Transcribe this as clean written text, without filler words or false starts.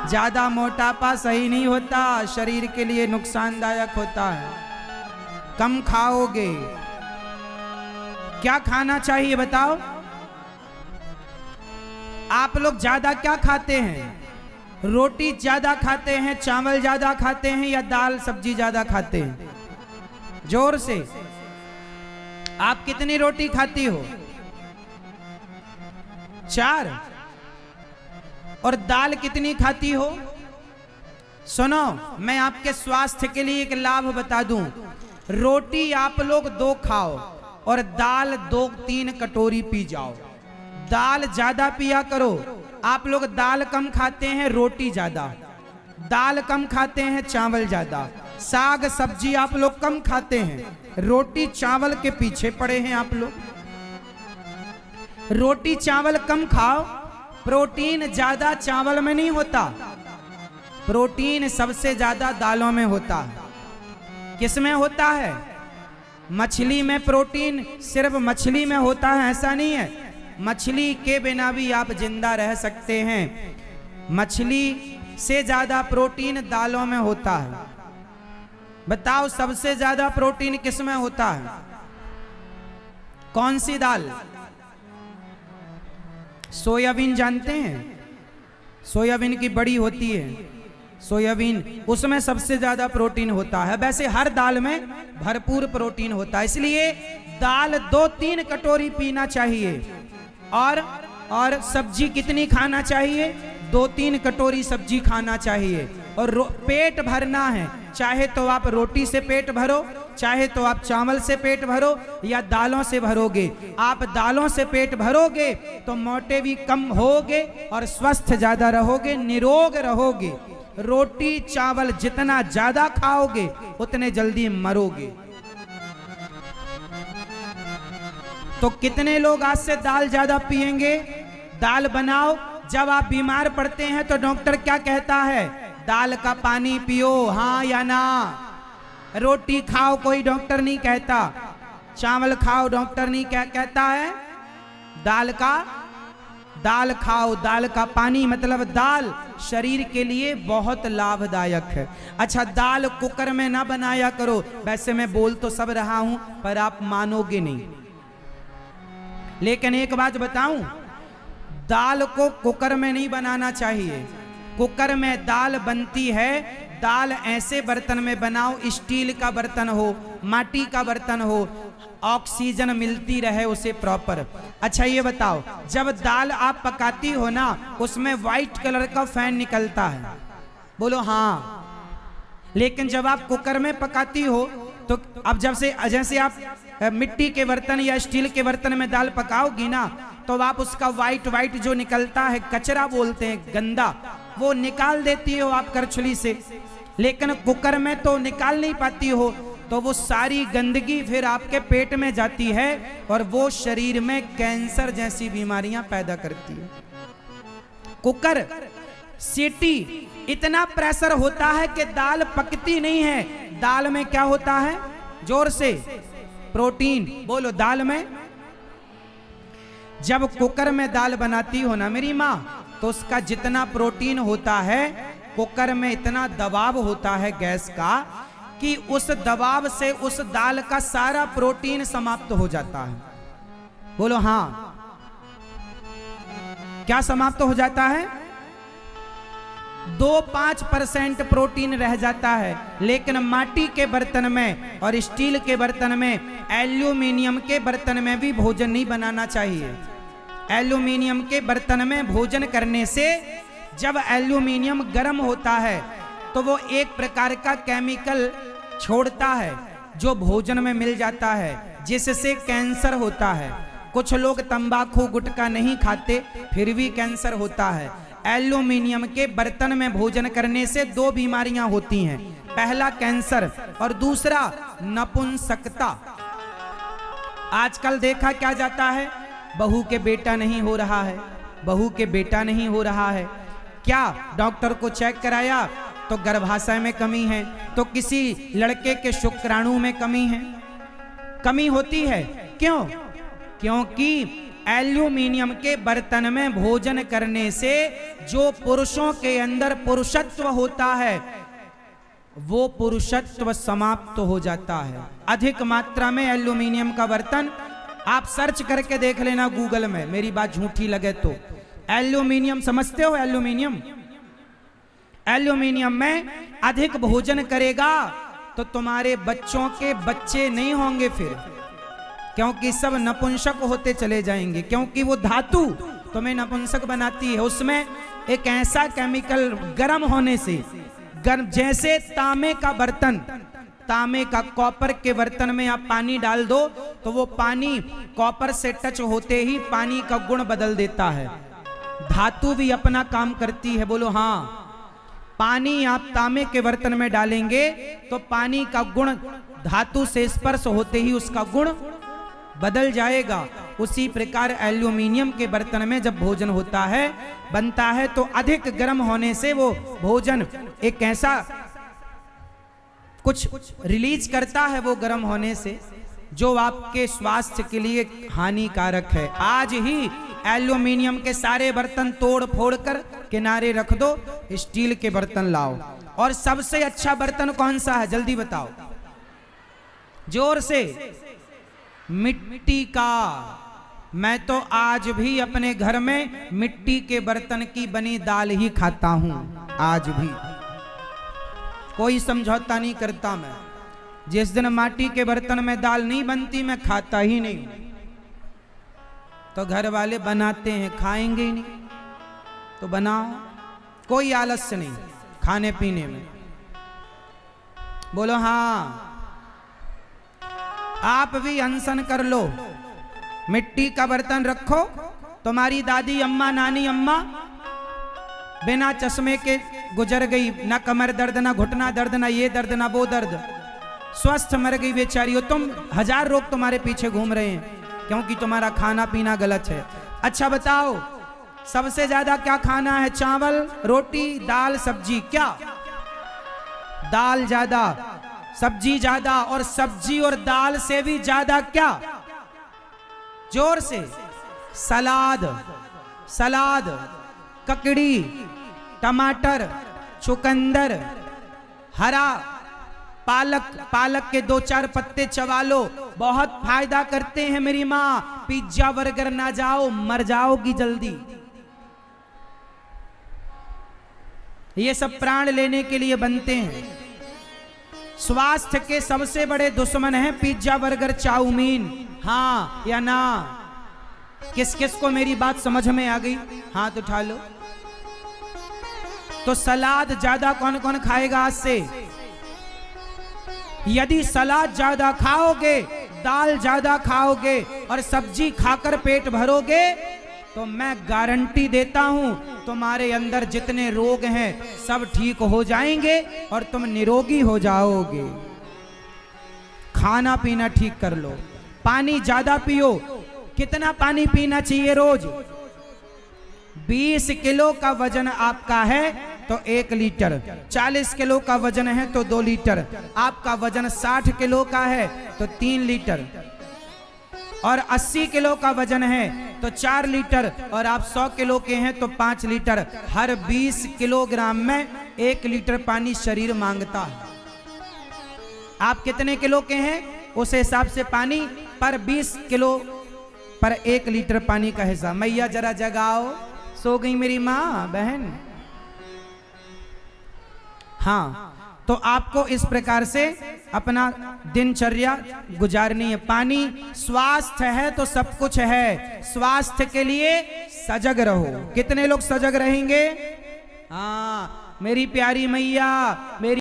ज्यादा मोटापा सही नहीं होता, शरीर के लिए नुकसानदायक होता है। कम खाओगे। क्या खाना चाहिए बताओ? आप लोग ज्यादा क्या खाते हैं? रोटी ज्यादा खाते हैं, चावल ज्यादा खाते हैं, या दाल सब्जी ज्यादा खाते हैं? जोर से। आप कितनी रोटी खाती हो? 4। और दाल कितनी खाती हो? सुनो, मैं आपके स्वास्थ्य के लिए एक लाभ बता दूं। रोटी आप लोग 2 खाओ और दाल 2-3 कटोरी पी जाओ। दाल ज्यादा पिया करो। आप लोग दाल कम खाते हैं, रोटी ज्यादा। दाल कम खाते हैं, चावल ज्यादा। साग सब्जी आप लोग कम खाते हैं, रोटी चावल के पीछे पड़े हैं आप लोग। रोटी चावल कम खाओ। प्रोटीन ज्यादा चावल में नहीं होता, प्रोटीन सबसे ज्यादा दालों में होता है। किस में होता है? मछली में प्रोटीन सिर्फ मछली में होता है ऐसा नहीं है। मछली के बिना भी आप जिंदा रह सकते हैं। मछली से ज्यादा प्रोटीन दालों में होता है। बताओ सबसे ज्यादा प्रोटीन किस में होता है? कौन सी दाल? सोयाबीन जानते हैं? सोयाबीन की बड़ी होती है सोयाबीन, उसमें सबसे ज्यादा प्रोटीन होता है। वैसे हर दाल में भरपूर प्रोटीन होता है, इसलिए दाल 2-3 कटोरी पीना चाहिए। और सब्जी कितनी खाना चाहिए? 2-3 कटोरी सब्जी खाना चाहिए। और पेट भरना है, चाहे तो आप रोटी से पेट भरो, चाहे तो आप चावल से पेट भरो, या दालों से भरोगे। आप दालों से पेट भरोगे तो मोटे भी कम होगे और स्वस्थ ज्यादा रहोगे, निरोग रहोगे। रोटी चावल जितना ज्यादा खाओगे उतने जल्दी मरोगे। तो कितने लोग आज से दाल ज्यादा पिएंगे? दाल बनाओ। जब आप बीमार पड़ते हैं तो डॉक्टर क्या कहता है? दाल का पानी पियो, हाँ या ना। रोटी खाओ कोई डॉक्टर नहीं कहता, चावल खाओ डॉक्टर नहीं कहता है। दाल खाओ, दाल का पानी मतलब दाल शरीर के लिए बहुत लाभदायक है। अच्छा, दाल कुकर में ना बनाया करो। वैसे मैं बोल तो सब रहा हूं पर आप मानोगे नहीं। लेकिन एक बात बताऊं, दाल को कुकर में नहीं बनाना चाहिए। कुकर में दाल बनती है, दाल ऐसे बर्तन में बनाओ, स्टील का बर्तन हो, माटी का बर्तन हो, ऑक्सीजन मिलती रहे उसे प्रॉपर। अच्छा ये बताओ, जब दाल आप पकाती हो ना, उसमें व्हाइट कलर का फैन निकलता है, बोलो हाँ। लेकिन जब आप कुकर में पकाती हो तो अब जैसे आप मिट्टी के बर्तन या स्टील के बर्तन में दाल पकाओगी ना, तो आप उसका व्हाइट जो निकलता है, कचरा बोलते हैं, गंदा, वो निकाल देती हो आप करछुली से। लेकिन कुकर में तो निकाल नहीं पाती हो, तो वो सारी गंदगी फिर आपके पेट में जाती है और वो शरीर में कैंसर जैसी बीमारियां पैदा करती है। कुकर सीटी इतना प्रेशर होता है कि दाल पकती नहीं है। दाल में क्या होता है? जोर से, प्रोटीन बोलो। दाल में जब कुकर में दाल बनाती हो ना मेरी माँ, तो उसका जितना प्रोटीन होता है, कुकर में इतना दबाव होता है गैस का कि उस दबाव से उस दाल का सारा प्रोटीन समाप्त हो जाता है। बोलो हाँ। क्या समाप्त हो जाता है? 2-5% प्रोटीन रह जाता है। लेकिन माटी के बर्तन में और स्टील के बर्तन में, एल्यूमिनियम के बर्तन में भी भोजन नहीं बनाना चाहिए। एल्यूमिनियम के बर्तन में भोजन करने से जब एल्यूमिनियम गर्म होता है तो वो एक प्रकार का केमिकल छोड़ता है जो भोजन में मिल जाता है, जिससे कैंसर होता है। कुछ लोग तंबाकू गुटखा नहीं खाते फिर भी कैंसर होता है। एल्यूमिनियम के बर्तन में भोजन करने से 2 बीमारियां होती हैं, पहला कैंसर और दूसरा नपुंसकता। आजकल देखा क्या जाता है, बहू के बेटा नहीं हो रहा है, बहू के बेटा नहीं हो रहा है। क्या डॉक्टर को चेक कराया तो गर्भाशय में कमी है, तो किसी लड़के के शुक्राणु में कमी है, कमी होती है। क्यों? क्योंकि एल्यूमिनियम के बर्तन में भोजन करने से जो पुरुषों के अंदर पुरुषत्व होता है वो पुरुषत्व समाप्त हो जाता है। अधिक मात्रा में एल्यूमिनियम का बर्तन, आप सर्च करके देख लेना गूगल में, मेरी बात झूठी लगे तो। एल्यूमिनियम समझते हो? एल्यूमिनियम, एल्यूमिनियम में अधिक भोजन करेगा तो तुम्हारे बच्चों के बच्चे नहीं होंगे फिर, क्योंकि सब नपुंसक होते चले जाएंगे, क्योंकि वो धातु तुम्हें नपुंसक बनाती है। उसमें एक ऐसा केमिकल गर्म होने से, गर्म, जैसे तांबे का बर्तन, तांबे का कॉपर के बर्तन में आप पानी डाल दो तो वो पानी कॉपर से टच होते ही पानी का गुण बदल देता है। धातु भी अपना काम करती है, बोलो हाँ। पानी आप तांबे के बर्तन में डालेंगे तो पानी का गुण धातु से स्पर्श होते ही उसका गुण बदल जाएगा। उसी प्रकार एल्यूमिनियम के बर्तन में जब भोजन होता है, बनता है, तो अधिक गर्म होने से वो भोजन एक ऐसा कुछ रिलीज करता है वो गर्म होने से, जो आपके स्वास्थ्य के लिए हानिकारक है। आज ही एल्यूमिनियम के सारे बर्तन तोड़ फोड़ कर किनारे रख दो, स्टील के बर्तन लाओ। और सबसे अच्छा बर्तन कौन सा है, जल्दी बताओ, जोर से। मिट्टी का। मैं तो आज भी अपने घर में मिट्टी के बर्तन की बनी दाल ही खाता हूं, आज भी कोई समझौता नहीं करता मैं। जिस दिन माटी के बर्तन में दाल नहीं बनती मैं खाता ही नहीं। तो घर वाले बनाते हैं, खाएंगे ही नहीं तो बनाओ, कोई आलस्य नहीं खाने पीने में, बोलो हाँ। आप भी अनशन कर लो, मिट्टी का बर्तन रखो। तुम्हारी दादी अम्मा, नानी अम्मा बिना चश्मे के गुजर गई, ना कमर दर्द, ना घुटना दर्द, ना ये दर्द, ना वो दर्द, स्वस्थ मर गई बेचारी हो। तुम 1000 रोग तुम्हारे पीछे घूम रहे हैं क्योंकि तुम्हारा खाना पीना गलत है। अच्छा बताओ, सबसे ज्यादा क्या खाना है? चावल, रोटी, दाल, सब्जी। क्या? दाल ज्यादा, सब्जी ज्यादा, और सब्जी और दाल से भी ज्यादा क्या? जोर से। सलाद, सलाद, ककड़ी, टमाटर, चुकंदर, हरा पालक, पालक के 2-4 पत्ते चबा लो, बहुत फायदा करते हैं मेरी माँ। पिज्जा बर्गर ना जाओ, मर जाओगी जल्दी। ये सब प्राण लेने के लिए बनते हैं। स्वास्थ्य के सबसे बड़े दुश्मन हैं पिज्जा बर्गर चाउमीन, हाँ या ना? किस किस को मेरी बात समझ में आ गई? हाथ उठा लो। तो सलाद ज्यादा कौन कौन खाएगा आज से? यदि सलाद ज्यादा खाओगे, दाल ज्यादा खाओगे और सब्जी खाकर पेट भरोगे तो मैं गारंटी देता हूं तुम्हारे अंदर जितने रोग हैं सब ठीक हो जाएंगे और तुम निरोगी हो जाओगे। खाना पीना ठीक कर लो, पानी ज्यादा पियो। कितना पानी पीना चाहिए रोज? 20 किलो का वजन आपका है तो 1 लीटर, 40 किलो का वजन है तो 2 लीटर, आपका वजन 60 किलो का है तो 3 लीटर, और 80 किलो का वजन है तो 4 लीटर, और आप 100 किलो के हैं तो 5 लीटर। हर 20 किलोग्राम में 1 लीटर पानी शरीर मांगता है। आप कितने किलो के हैं उस हिसाब से पानी पर 20 किलो पर 1 लीटर पानी का हिसाब। मैया जरा जगाओ, सो गई मेरी माँ बहन। हाँ, तो आपको इस प्रकार से अपना दिनचर्या गुजारनी है। पानी स्वास्थ्य है तो सब कुछ है। स्वास्थ्य के लिए सजग रहो। कितने लोग सजग रहेंगे? हाँ मेरी प्यारी मैया, मेरी